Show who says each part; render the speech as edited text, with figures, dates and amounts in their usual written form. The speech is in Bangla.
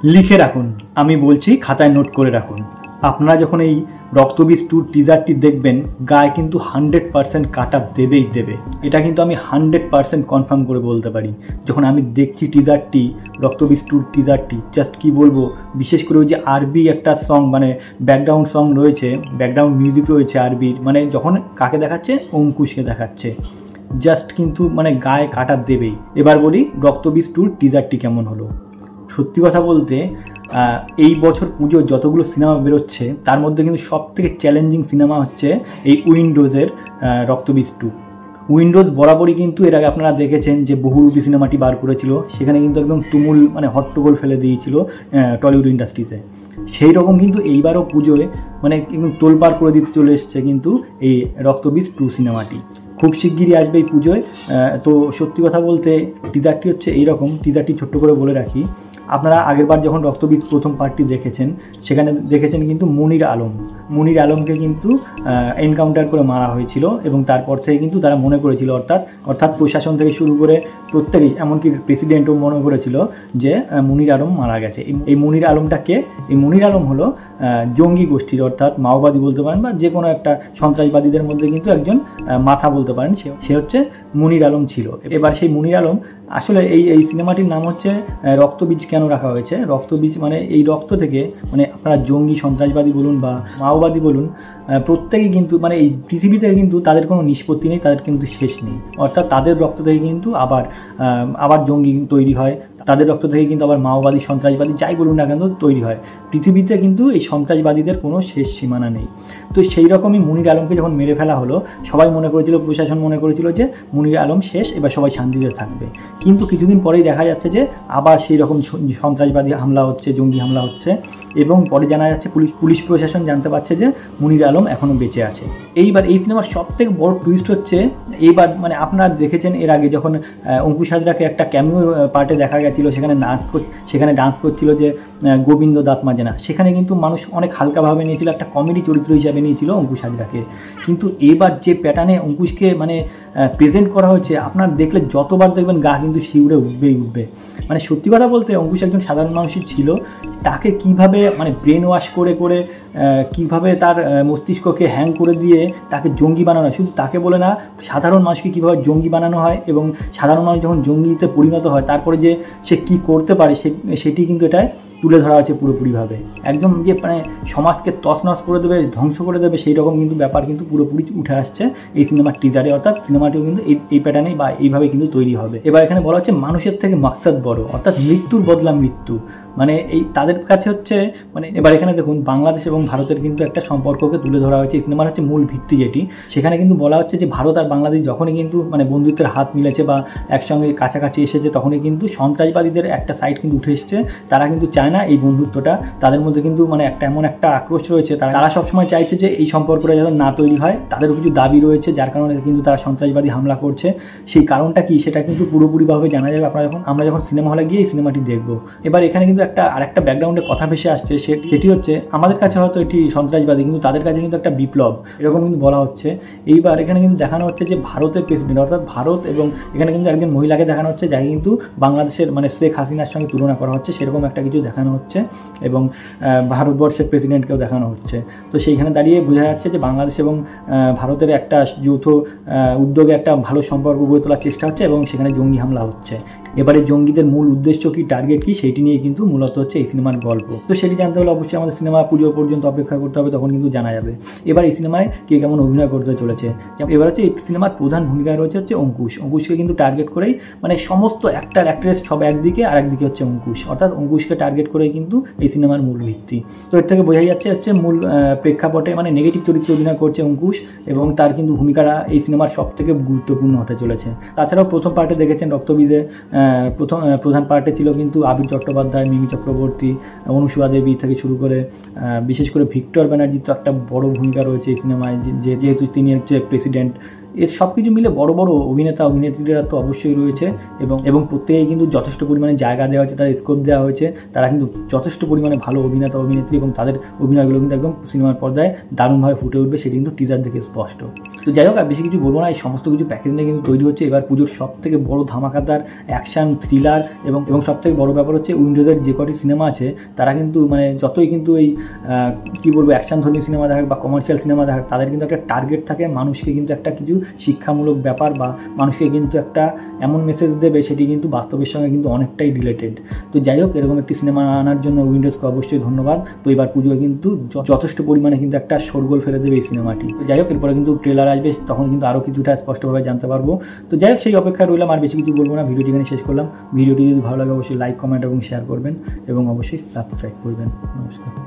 Speaker 1: লিখে রাখুন, আমি বলছি, খাতায় নোট করে রাখুন। আপনারা যখন এই রক্তবীজ 2 টিজারটি দেখবেন, গায়ে কিন্তু 100% কাটা দেবেই দেবে। এটা কিন্তু আমি 100% কনফার্ম করে বলতে পারি। যখন আমি দেখছি টিজারটি, রক্তবীজ 2 টিজারটি, জাস্ট কি বলবো, বিশেষ করে ওই যে আরবি একটা সং, মানে ব্যাকগ্রাউন্ড সং রয়েছে, ব্যাকগ্রাউন্ড মিউজিক রয়েছে আরবির, মানে যখন কাকে দেখাচ্ছে, অঙ্কুশকে দেখাচ্ছে, জাস্ট কিন্তু মানে গায়ে কাটা দেবেই। এবার বলি রক্তবীজ 2 টিজারটি কেমন হলো। সত্যি কথা বলতে এই বছর পুজোর যতগুলো সিনেমা বেরোচ্ছে তার মধ্যে কিন্তু সব থেকে চ্যালেঞ্জিং সিনেমা হচ্ছে এই উইন্ডোজের রক্তবীজ 2। উইন্ডোজ বরাবরই কিন্তু এর আগে আপনারা দেখেছেন যে বহুরূপী সিনেমাটি বার করেছিল, সেখানে কিন্তু একদম তুমুল মানে হট্টগোল ফেলে দিয়েছিল টলিউড ইন্ডাস্ট্রিতে। সেই রকম কিন্তু এইবারও পুজোয় মানে একদম তোলপাড় করে দিতে চলে এসছে কিন্তু এই রক্তবীজ 2 সিনেমাটি। খুব শিগগিরই আসবে এই পুজোয়। তো সত্যি কথা বলতে টিজারটি হচ্ছে এইরকম। টিজারটি ছোট্ট করে বলে রাখি, আপনারা আগেরবার যখন রক্তবীজ প্রথম পার্টটি দেখেছেন, সেখানে দেখেছেন কিন্তু মনির আলমকে কিন্তু এনকাউন্টার করে মারা হয়েছিল, এবং তারপর থেকে কিন্তু তারা মনে করেছিল, অর্থাৎ প্রশাসন থেকে শুরু করে প্রত্যেকেই, এমনকি প্রেসিডেন্টও মনে করেছিল যে মনির আলম মারা গেছে। এই মনির আলমটা কে? এই মনির আলম হলো জঙ্গি গোষ্ঠীর, অর্থাৎ মাওবাদী বলতে পারেন, বা যে কোনো একটা সন্ত্রাসবাদীদের মধ্যে কিন্তু একজন মাথা বলতে পারেন। সে হচ্ছে মনির আলম ছিল। এবার সেই মনির আলম, আসলে এই সিনেমাটির নাম হচ্ছে রক্তবীজ কেন রাখা হয়েছে? রক্তবীজ মানে এই রক্ত থেকে, মানে আপনারা জঙ্গি সন্ত্রাসবাদী বলুন বা মাওবাদী বলুন, প্রত্যেকেই কিন্তু মানে এই পৃথিবীতে কিন্তু তাদের কোনো নিষ্পত্তি নেই, তাদের কিন্তু শেষ নেই। অর্থাৎ তাদের রক্ত থেকে কিন্তু আবার জঙ্গি তৈরি হয়, তাদের রক্ত থেকে কিন্তু আবার মাওবাদী সন্ত্রাসবাদী যাই বলুন না কেন তৈরি হয়। পৃথিবীতে কিন্তু এই সন্ত্রাসবাদীদের কোনো শেষ সীমানা নেই। তো সেই রকমই মনির আলমকে যখন মেরে ফেলা হলো, সবাই মনে করেছিল, প্রশাসন মনে করেছিল যে মনির আলম শেষ, এবার সবাই শান্তিতে থাকবে। কিন্তু কিছুদিন পরেই দেখা যাচ্ছে যে আবার সেই রকম সন্ত্রাসবাদী হামলা হচ্ছে, জঙ্গি হামলা হচ্ছে, এবং পরে জানা যাচ্ছে পুলিশ প্রশাসন জানতে পারছে যে মনির আলম এখনও বেঁচে আছে। এইবার এই সিনেমার সব থেকে বড় টুইস্ট হচ্ছে, এইবার মানে আপনারা দেখেছেন এর আগে যখন অঙ্কুশ হাজরাকে একটা ক্যামিও পার্টে দেখা গেছিল, সেখানে ডান্স করছিল যে গোবিন্দ দাঁত মাজে না, সেখানে কিন্তু মানুষ অনেক হালকাভাবে নিয়েছিল, একটা কমেডি চরিত্র হিসাবে নিয়েছিল অঙ্কুশ হাজরাকে। কিন্তু এবার যে প্যাটার্নে অঙ্কুশকে মানে প্রেজেন্ট করা হয়েছে, আপনারা দেখলে যতবার দেখবেন গা কিন্তু শিউরে উঠবে। মানে সত্যি কথা বলতে অঙ্কুশ একজন সাধারণ মানুষই ছিল, তাকে কিভাবে মানে ব্রেন ওয়াশ করে কিভাবে তার মস্তিষ্ককে হ্যাং করে দিয়ে তাকে জঙ্গি বানানো হয়। শুধু তাকে বলে না, সাধারণ মানুষকে কীভাবে জঙ্গি বানানো হয়, এবং সাধারণ মানুষ যখন জঙ্গিতে পরিণত হয় তারপরে যে সে কী করতে পারে সেটি কিন্তু এটায় তুলে ধরা হচ্ছে পুরোপুরিভাবে। একদম যে মানে সমাজকে তছনছ করে দেবে, ধ্বংস করে দেবে, সেই রকম কিন্তু ব্যাপার কিন্তু পুরোপুরি উঠে আসছে এই সিনেমার টিজারে। অর্থাৎ সিনেমাটিও কিন্তু এই প্যাটার্নেই বা এইভাবে কিন্তু তৈরি হবে। এবার এখানে বলা হচ্ছে মানুষের থেকে মাকসাদ বড়, অর্থাৎ মৃত্যুর বদলা মৃত্যু। মানে এই তাদের কাছে হচ্ছে মানে এবার এখানে দেখুন বাংলাদেশ এবং ভারতের কিন্তু একটা সম্পর্ককে তুলে ধরা হয়েছে। এই সিনেমার হচ্ছে মূল ভিত্তি যেটি, সেখানে কিন্তু বলা হচ্ছে যে ভারত আর বাংলাদেশ যখনই কিন্তু মানে বন্ধুত্বের হাত মিলেছে বা একসঙ্গে কাছাকাছি এসেছে, তখনই কিন্তু সন্ত্রাসবাদীদের একটা সাইড কিন্তু উঠে এসছে। তারা কিন্তু চায় না এই বন্ধুত্বটা, তাদের মধ্যে কিন্তু মানে এমন একটা আক্রোশ রয়েছে, তারা সবসময় চাইছে যে এই সম্পর্কটা যেন না তৈরি হয়। তাদেরও কিছু দাবি রয়েছে, যার কারণে কিন্তু তারা সন্ত্রাসবাদী হামলা করছে। সেই কারণটা কি সেটা কিন্তু পুরোপুরিভাবে জানা যাবে আমরা যখন সিনেমা হলে গিয়ে এই সিনেমাটি দেখবো। এবার এখানে কিন্তু আরেকটা ব্যাকগ্রাউন্ডে কথা ভেসে আসছে, সেটি হচ্ছে আমাদের কাছে হয়তো এটি সন্ত্রাসবাদী, কিন্তু তাদের কাছে কিন্তু একটা বিপ্লব, এরকম কিন্তু বলা হচ্ছে। এইবার এখানে কিন্তু দেখানো হচ্ছে যে ভারতের প্রেসিডেন্ট, অর্থাৎ ভারত, এবং এখানে কিন্তু একজন মহিলাকে দেখানো হচ্ছে যাকে কিন্তু বাংলাদেশের মানে শেখ হাসিনার সঙ্গে তুলনা করা হচ্ছে, সেরকম একটা কিছু দেখানো হচ্ছে, এবং ভারতবর্ষের প্রেসিডেন্টকেও দেখানো হচ্ছে। তো সেইখানে দাঁড়িয়ে বোঝা যাচ্ছে যে বাংলাদেশ এবং ভারতের একটা যৌথ উদ্যোগে একটা ভালো সম্পর্ক গড়ে তোলার চেষ্টা হচ্ছে, এবং সেখানে জঙ্গি হামলা হচ্ছে। এবারে জঙ্গিদের মূল উদ্দেশ্য কি, টার্গেট কি, সেটি নিয়ে কিন্তু মূলত হচ্ছে এই সিনেমার গল্প। তো সেটি জানতে হলে অবশ্যই আমাদের সিনেমা পুজো পর্যন্ত অপেক্ষা করতে হবে, তখন কিন্তু জানা যাবে। এবার এই সিনেমায় কে কেমন অভিনয় করতে চলেছে। এবার হচ্ছে এই সিনেমার প্রধান ভূমিকায় রয়েছে হচ্ছে অঙ্কুশকে কিন্তু টার্গেট করেই মানে সমস্ত অ্যাক্ট্রেস সব একদিকে, আর একদিকে হচ্ছে অঙ্কুশ, অর্থাৎ অঙ্কুশকে টার্গেট করেই কিন্তু এই সিনেমার মূল ভিত্তি। তো এর থেকে বোঝাই যাচ্ছে হচ্ছে মূল প্রেক্ষাপটে মানে নেগেটিভ চরিত্রে অভিনয় করছে অঙ্কুশ, এবং তার কিন্তু ভূমিকাটা এই সিনেমার সব থেকে গুরুত্বপূর্ণ হতে চলেছে। তাছাড়াও প্রথম পার্টে দেখেছেন রক্তবীজে প্রধান পার্টে ছিল কিন্তু আবির চট্টোপাধ্যায়, মিমি চক্রবর্তী, অনুসুয়া দেবী থেকে শুরু করে বিশেষ করে ভিক্টর ব্যানার্জির তো একটা বড় ভূমিকা রয়েছে এই সিনেমায়, যেহেতু তিনি হচ্ছে প্রেসিডেন্ট। এর সব কিছু মিলে বড় বড় অভিনেতা অভিনেত্রীরা তো অবশ্যই রয়েছে এবং প্রত্যেকেই কিন্তু যথেষ্ট পরিমাণে জায়গা দেওয়া হয়েছে, তাদের স্কোপ দেওয়া হয়েছে, তারা কিন্তু যথেষ্ট পরিমাণে ভালো অভিনেতা অভিনেত্রী এবং তাদের অভিনয়গুলো কিন্তু একদম সিনেমার পর্দায় দারুণভাবে ফুটে উঠবে, সেটি কিন্তু টিজার দেখে স্পষ্ট। তো যাই হোক, আর বেশি কিছু বলবো না, এই সমস্ত কিছু প্যাকেজ নিয়ে কিন্তু তৈরি হচ্ছে এবার পুজোর সব থেকে বড় ধামাকাদার অ্যাকশন থ্রিলার এবং সব থেকে বড় ব্যাপার হচ্ছে উইন্ডোজের যে কটি সিনেমা আছে তারা কিন্তু মানে যতই কিন্তু এই কী বলবো অ্যাকশনধর্মী সিনেমা দেখাক বা কমার্শিয়াল সিনেমা দেখাক, তাদের কিন্তু একটা টার্গেট থাকে, মানুষকে কিন্তু একটা কিছু শিক্ষামূলক ব্যাপার বা মানুষকে কিন্তু একটা এমন মেসেজ দেবে সেটি কিন্তু বাস্তবের সঙ্গে কিন্তু অনেকটাই রিলেটেড। তো যাই হোক, এরকম একটি সিনেমা আনার জন্য উইন্ডোজকে অবশ্যই ধন্যবাদ। তো এবার পুজোয় কিন্তু যথেষ্ট পরিমাণে কিন্তু একটা শোরগোল ফেলে দেবে এই সিনেমাটি। তো যাই হোক, এরপরে কিন্তু ট্রেলার আসবে, তখন কিন্তু আরও কিছুটা স্পষ্টভাবে জানতে পারবো। তো যাই হোক, সেই অপেক্ষায় রইলাম, আর বেশি কিছু বলবো না, ভিডিওটি এখানে শেষ করলাম। ভিডিওটি যদি ভালো লাগে অবশ্যই লাইক কমেন্ট এবং শেয়ার করবেন এবং অবশ্যই সাবস্ক্রাইব করবেন। নমস্কার।